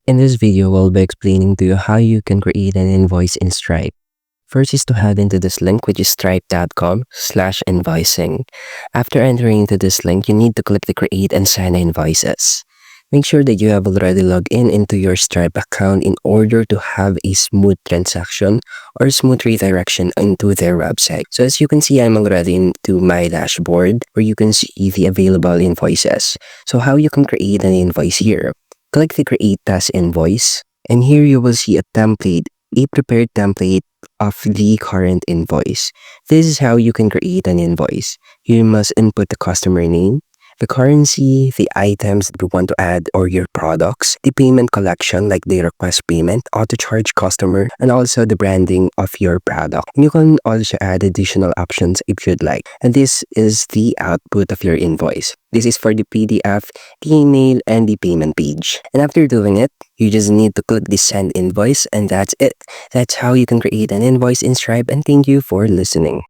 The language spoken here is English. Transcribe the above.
In this video, we'll be explaining to you how you can create an invoice in Stripe. First is to head into this link, which is stripe.com/invoicing. After entering into this link, you need to click the create and sign invoices. Make sure that you have already logged in into your Stripe account in order to have a smooth transaction or smooth redirection into their website. So as you can see, I'm already into my dashboard where you can see the available invoices. So how you can create an invoice here. Click the create task invoice, and here you will see a template, a prepared template of the current invoice. This is how you can create an invoice. You must input the customer name, the currency, the items that you want to add or your products, the payment collection like the request payment, auto charge customer, and also the branding of your product. And you can also add additional options if you'd like. And this is the output of your invoice. This is for the PDF, the email, and the payment page. And after doing it, you just need to click the send invoice, and that's it. That's how you can create an invoice in Stripe, and thank you for listening.